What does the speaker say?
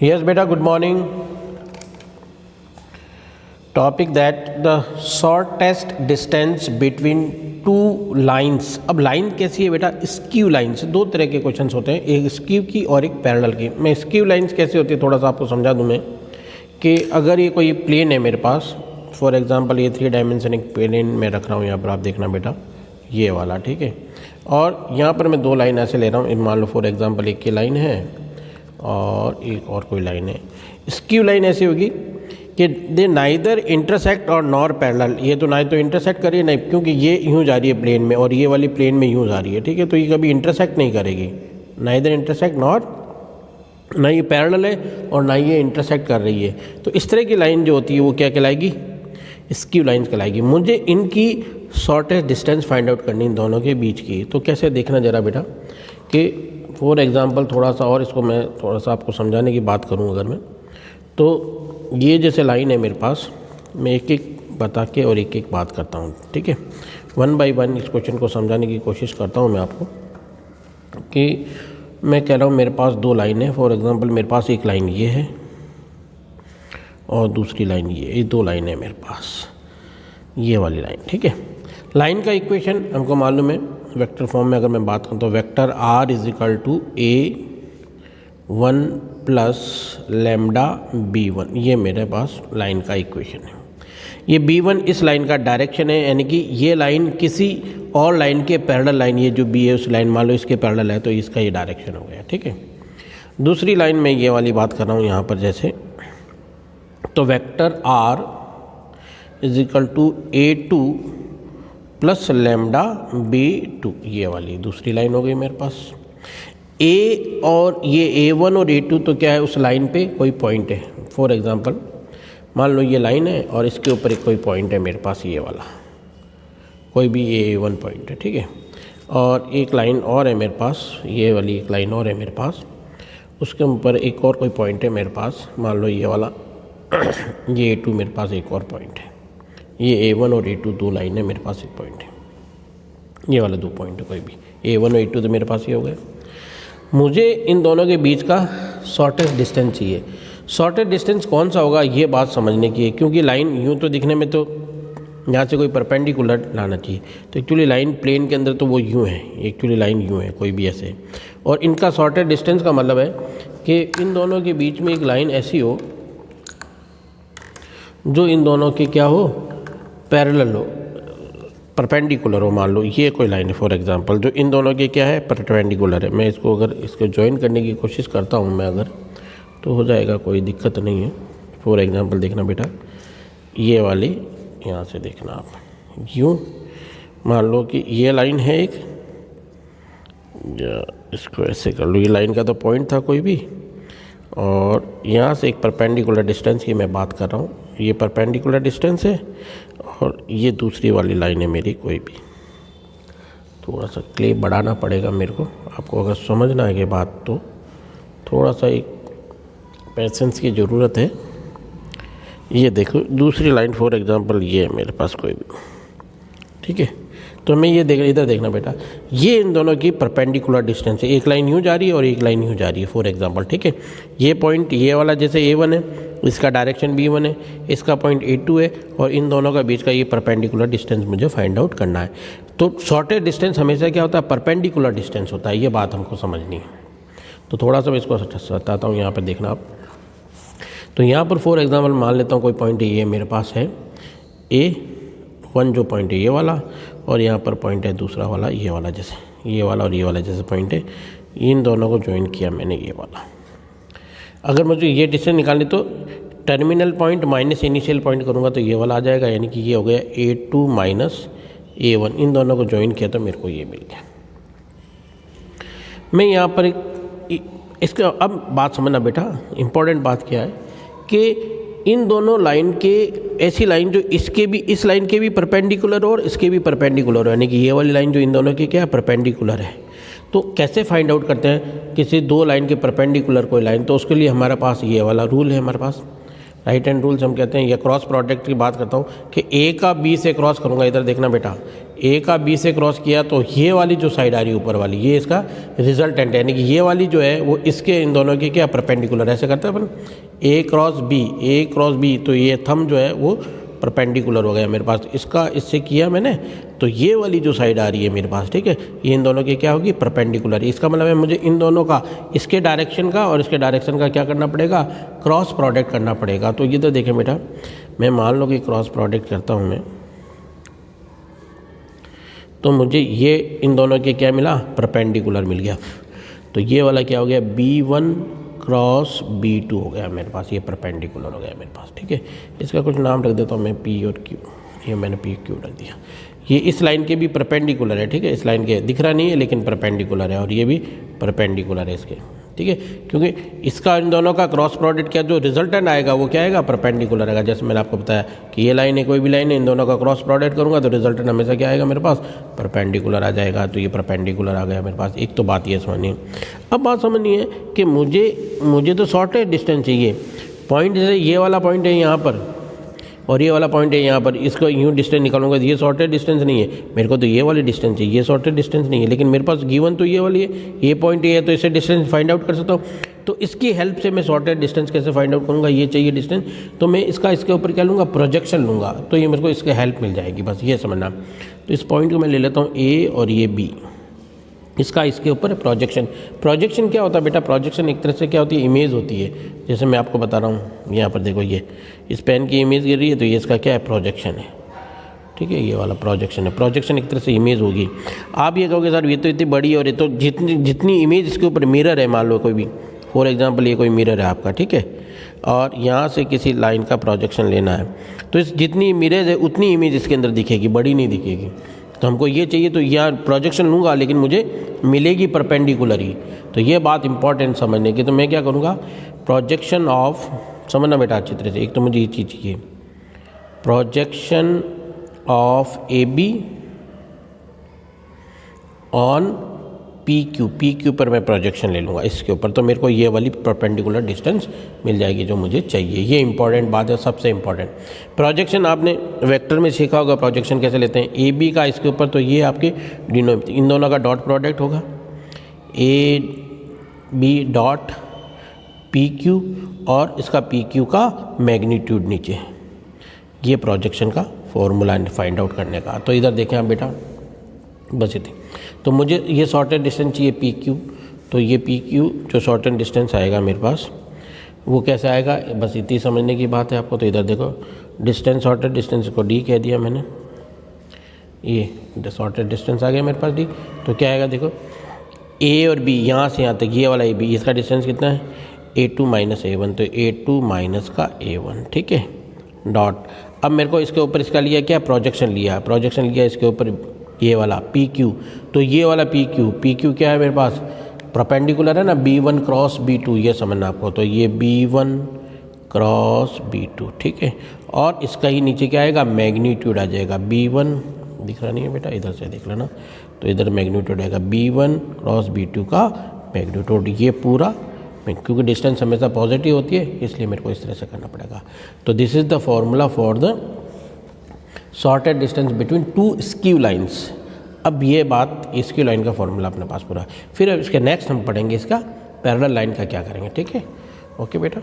Yes, beta, good morning. Topic that the shortest distance between two lines. अब line कैसी है बेटा? Skew lines. दो तरह के क्वेश्चंस होते हैं, एक स्क्यू की और एक पैरेलल की। मैं स्क्यू लाइन्स कैसे होती है थोड़ा सा आपको समझा दूं मैं, कि अगर ये कोई प्लेन है मेरे पास, फॉर एग्जांपल ये 3 डायमेंशनिक प्लेन में रख रहा हूँ, यहाँ पर आप देखना बेटा ये वाला, ठीक है। और यहाँ पर मैं 2 लाइन ऐसे ले रहा हूँ, मान लो फॉर एग्जांपल एक ये लाइन है और एक और कोई लाइन है। स्क्यू लाइन ऐसी होगी कि दे नाइदर इंटरसेक्ट और नॉर पैरेलल। ये तो ना तो इंटरसेक्ट करिए नहीं, क्योंकि ये यूँ जा रही है प्लेन में और ये वाली प्लेन में यूँ जा रही है, ठीक है। तो ये कभी इंटरसेक्ट नहीं करेगी, नाइदर इंटरसेक्ट नॉर, ना ये पैरेलल है और ना ये इंटरसेक्ट कर रही है। तो इस तरह की लाइन जो होती है वो क्या कहलाएगी? स्क्यू लाइन्स कहलाएगी। मुझे इनकी शॉर्टेस्ट डिस्टेंस फाइंड आउट करनी इन दोनों के बीच की। तो कैसे देखना ज़रा बेटा, कि फॉर एग्ज़ाम्पल थोड़ा सा और इसको मैं थोड़ा सा आपको समझाने की बात करूं अगर मैं, तो ये जैसे लाइन है मेरे पास, मैं एक एक बता के और एक एक बात करता हूं, ठीक है। 1 बाय 1 इस क्वेश्चन को समझाने की कोशिश करता हूं मैं आपको, कि मैं कह रहा हूं मेरे पास 2 लाइन है। फॉर एग्ज़ाम्पल मेरे पास एक लाइन ये है और दूसरी लाइन ये 2 लाइन है मेरे पास, ये वाली लाइन, ठीक है। लाइन का इक्वेशन हमको मालूम है, वेक्टर फॉर्म में अगर मैं बात करूँ तो vector r is equal to a1 plus lambda b1, ये मेरे पास लाइन का इक्वेशन है। ये b1 इस लाइन का डायरेक्शन है, यानी कि ये लाइन किसी और लाइन के पैरेलल लाइन, ये जो b है उस लाइन मान लो इसके पैरेलल है, तो इसका ये डायरेक्शन हो गया, ठीक है। दूसरी लाइन में ये वाली बात कर रहा हूँ यहाँ पर जैसे, तो vector r is equal to a2 plus lambda b2, ये वाली दूसरी लाइन हो गई मेरे पास। a और ये a1 और a2 तो क्या है, उस लाइन पे कोई पॉइंट है। फॉर एग्जांपल मान लो ये लाइन है और इसके ऊपर एक कोई पॉइंट है मेरे पास, ये वाला कोई भी a1 पॉइंट है, ठीक है। और एक लाइन और है मेरे पास, ये वाली एक लाइन और है मेरे पास, उसके ऊपर एक और कोई पॉइंट है मेरे पास, मान लो ये वाला ये a2 मेरे पास एक और पॉइंट है। ये a1 और a2 2 लाइन है मेरे पास, एक पॉइंट है, ये वाला 2 पॉइंट है कोई भी, a1 और a2 तो मेरे पास ये हो गए। मुझे इन दोनों के बीच का शॉर्टेस्ट डिस्टेंस चाहिए। शॉर्टेस्ट डिस्टेंस कौन सा होगा ये बात समझने की है, क्योंकि लाइन यूँ तो दिखने में तो यहाँ से कोई परपेंडिकुलर लाना चाहिए, तो एक्चुअली लाइन प्लेन के अंदर तो वो यूँ है, एक्चुअली लाइन यूँ है कोई भी ऐसे। और इनका शॉर्टेस्ट डिस्टेंस का मतलब है कि इन दोनों के बीच में एक लाइन ऐसी हो जो इन दोनों के क्या हो, पैरेलल हो, परपेंडिकुलर हो। मान लो ये कोई लाइन है फॉर एग्जांपल, जो इन दोनों के क्या है, परपेंडिकुलर है। मैं इसको अगर इसको ज्वाइन करने की कोशिश करता हूँ मैं अगर, तो हो जाएगा, कोई दिक्कत नहीं है। फॉर एग्जांपल देखना बेटा, ये वाली यहाँ से देखना आप, यूँ मान लो कि ये लाइन है एक, या इसको ऐसे कर लो, ये लाइन का तो पॉइंट था कोई भी, और यहाँ से एक परपेंडिकुलर डिस्टेंस की मैं बात कर रहा हूँ, ये परपेंडिकुलर डिस्टेंस है और ये दूसरी वाली लाइन है मेरी कोई भी। थोड़ा सा क्लिप बढ़ाना पड़ेगा मेरे को, आपको अगर समझना है ये बात तो थोड़ा सा एक पेशेंस की ज़रूरत है। ये देखो दूसरी लाइन फॉर एग्जांपल ये है मेरे पास कोई भी, ठीक है। तो मैं ये देख, इधर देखना बेटा, ये इन दोनों की परपेंडिकुलर डिस्टेंस है, एक लाइन यूँ जा रही है और एक लाइन यूँ जा रही है फॉर एग्जांपल, ठीक है। ये पॉइंट ये वाला जैसे a1 है, इसका डायरेक्शन b1 है, इसका पॉइंट a2 है, और इन दोनों का बीच का ये परपेंडिकुलर डिस्टेंस मुझे फाइंड आउट करना है। तो शॉर्टेस्ट डिस्टेंस हमेशा क्या होता है, परपेंडिकुलर डिस्टेंस होता है, ये बात हमको समझनी है। तो थोड़ा सा मैं इसको बताता हूँ, यहाँ पर देखना आप। तो यहाँ पर फॉर एग्जाम्पल मान लेता हूँ कोई पॉइंट ये मेरे पास है a1, जो पॉइंट है ये वाला, और यहाँ पर पॉइंट है दूसरा वाला, ये वाला जैसे, ये वाला और ये वाला जैसे पॉइंट है, इन दोनों को ज्वाइन किया मैंने, ये वाला। अगर मुझे ये डिस्टेंस निकालनी तो terminal point minus initial point करूँगा तो ये वाला आ जाएगा, यानी कि ये हो गया a2 माइनस a1, इन दोनों को ज्वाइन किया तो मेरे को ये मिल गया। मैं यहाँ पर इसका अब बात समझना बेटा, इम्पोर्टेंट बात क्या है कि इन दोनों लाइन के, ऐसी लाइन जो इसके भी, इस लाइन के भी परपेंडिकुलर हो और इसके भी परपेंडिकुलर हो, यानी कि ये वाली लाइन जो इन दोनों की क्या है, परपेंडिकुलर है। तो कैसे फाइंड आउट करते हैं किसी 2 लाइन के परपेंडिकुलर कोई लाइन, तो उसके लिए हमारे पास ये वाला रूल है हमारे पास, राइट हैंड रूल्स हम कहते हैं, या क्रॉस प्रोडक्ट की बात करता हूँ कि ए का बी से क्रॉस करूँगा, इधर देखना बेटा, ए का बी से क्रॉस किया तो ये वाली जो साइड आ रही है ऊपर वाली, ये इसका रिजल्टेंट है, यानी कि ये वाली जो है वो इसके इन दोनों की क्या परपेंडिकुलर, ऐसे करते हैं अपन, ए क्रॉस बी, तो ये थंब जो है वो परपेंडिकुलर हो गया मेरे पास, इसका इससे किया मैंने, तो ये वाली जो साइड आ रही है मेरे पास, ठीक है, ये इन दोनों की क्या होगी, परपेंडिकुलर। इसका मतलब है मुझे इन दोनों का, इसके डायरेक्शन का और इसके डायरेक्शन का क्या करना पड़ेगा, क्रॉस प्रोडक्ट करना पड़ेगा। तो ये तो देखें बेटा, मैं मान लो कि क्रॉस प्रोडक्ट करता हूँ मैं, तो मुझे ये इन दोनों के क्या मिला, परपेंडिकुलर मिल गया। तो ये वाला क्या हो गया, B1 क्रॉस B2 हो गया मेरे पास, ये परपेंडिकुलर हो गया मेरे पास, ठीक है। इसका कुछ नाम रख देता हूँ मैं, P और Q, ये मैंने PQ रख दिया। ये इस लाइन के भी परपेंडिकुलर है, ठीक है, इस लाइन के दिख रहा नहीं है लेकिन परपेंडिकुलर है, और ये भी परपेंडिकुलर है इसके, ठीक है, क्योंकि इसका इन दोनों का क्रॉस प्रोडक्ट क्या जो रिजल्टेंट आएगा वो क्या आएगा, परपेंडिकुलर आएगा। जैसे मैंने आपको बताया कि ये लाइन है, कोई भी लाइन है, इन दोनों का क्रॉस प्रोडक्ट करूँगा तो रिजल्टेंट हमेशा क्या आएगा मेरे पास, परपेंडिकुलर आ जाएगा। तो ये परपेंडिकुलर आ गया मेरे पास। एक तो बात ये समझनी है। अब बात समझनी है कि मुझे तो शॉर्टेस्ट डिस्टेंस चाहिए, पॉइंट जैसे ये वाला पॉइंट है यहाँ पर और ये वाला पॉइंट है यहाँ पर, इसको यूँ डिस्टेंस निकालूंगा, ये शॉर्टेस्ट डिस्टेंस नहीं है मेरे को, तो ये वाली डिस्टेंस चाहिए, ये शॉर्टेस्ट डिस्टेंस नहीं है, लेकिन मेरे पास गिवन तो ये वाली है, ये पॉइंट ये है, तो इससे डिस्टेंस फाइंड आउट कर सकता हूँ। तो इसकी हेल्प से मैं शॉर्टेस्ट डिस्टेंस कैसे फाइंड आउट करूँगा, ये चाहिए डिस्टेंस, तो मैं इसके ऊपर क्या लूँगा, प्रोजेक्शन लूँगा, तो ये मेरे को इसके हेल्प मिल जाएगी, बस ये समझना। तो इस पॉइंट को मैं ले लेता हूँ ए और ये बी, इसका इसके ऊपर प्रोजेक्शन क्या होता है बेटा, प्रोजेक्शन एक तरह से क्या होती है, इमेज होती है। जैसे मैं आपको बता रहा हूँ, यहाँ पर देखो, ये इस पेन की इमेज गिर रही है, तो ये इसका क्या है, प्रोजेक्शन है, ठीक है, ये वाला प्रोजेक्शन है। प्रोजेक्शन एक तरह से इमेज होगी। आप ये कहोगे सर ये तो इतनी बड़ी, और ये तो जितनी इमेज इसके ऊपर मिरर है, मान लो कोई भी, फॉर एग्जाम्पल ये कोई मिरर है आपका, ठीक है, और यहाँ से किसी लाइन का प्रोजेक्शन लेना है, तो इस जितनी मिरर है उतनी इमेज इसके अंदर दिखेगी, बड़ी नहीं दिखेगी। तो हमको ये चाहिए, तो यहाँ प्रोजेक्शन लूँगा लेकिन मुझे मिलेगी परपेंडिकुलर ही। तो ये बात इंपॉर्टेंट समझने की। तो मैं क्या करूँगा, प्रोजेक्शन ऑफ, समझना बेटा अच्छी तरह से, एक तो मुझे ये चीज़ चाहिए, projection of AB on PQ पर मैं प्रोजेक्शन ले लूँगा इसके ऊपर, तो मेरे को ये वाली परपेंडिकुलर डिस्टेंस मिल जाएगी जो मुझे चाहिए। ये इंपॉर्टेंट बात है, सबसे इंपॉर्टेंट। प्रोजेक्शन आपने वेक्टर में सीखा होगा, प्रोजेक्शन कैसे लेते हैं, AB का इसके ऊपर, तो ये आपके इन दोनों का डॉट प्रोडक्ट होगा, AB डॉट PQ, और इसका PQ का मैग्नीट्यूड नीचे, ये प्रोजेक्शन का फॉर्मूला फाइंड आउट करने का। तो इधर देखें आप बेटा, बस इतनी। तो मुझे ये शॉर्टेस्ट डिस्टेंस चाहिए PQ, तो ये PQ जो शॉर्टेस्ट डिस्टेंस आएगा मेरे पास, वो कैसे आएगा, बस इतनी समझने की बात है आपको। तो इधर देखो, डिस्टेंस, शॉर्टेस्ट डिस्टेंस को D कह दिया मैंने, ये शॉर्टेस्ट डिस्टेंस आ गया मेरे पास D। तो क्या आएगा देखो, A और B, यहाँ से यहाँ तक ये वाला AB, इसका डिस्टेंस कितना है, A2 माइनस A1, तो A2 माइनस का A1, ठीक है, डॉट। अब मेरे को इसके ऊपर इसका लिया क्या, प्रोजेक्शन लिया इसके ऊपर ये वाला PQ, तो ये वाला PQ क्या है मेरे पास, परपेंडिकुलर है ना, B1 क्रॉस B2, ये समझना आपको। तो ये B1 क्रॉस B2, ठीक है, और इसका ही नीचे क्या आएगा, मैग्नीट्यूड आ जाएगा, B1, दिख रहा नहीं है बेटा, इधर से देख लेना, तो इधर मैग्नीट्यूड आएगा B1 क्रॉस B2 का मैग्नीट्यूड, ये पूरा, क्योंकि डिस्टेंस हमेशा पॉजिटिव होती है इसलिए मेरे को इस तरह से करना पड़ेगा। तो this is the formula for the shortest distance between two skew lines. अब ये बात स्क्यू लाइन का फॉर्मूला अपने पास पूरा। फिर अब इसके नेक्स्ट हम पढ़ेंगे इसका पैरेलल लाइन का क्या करेंगे, ठीक है, ओके बेटा।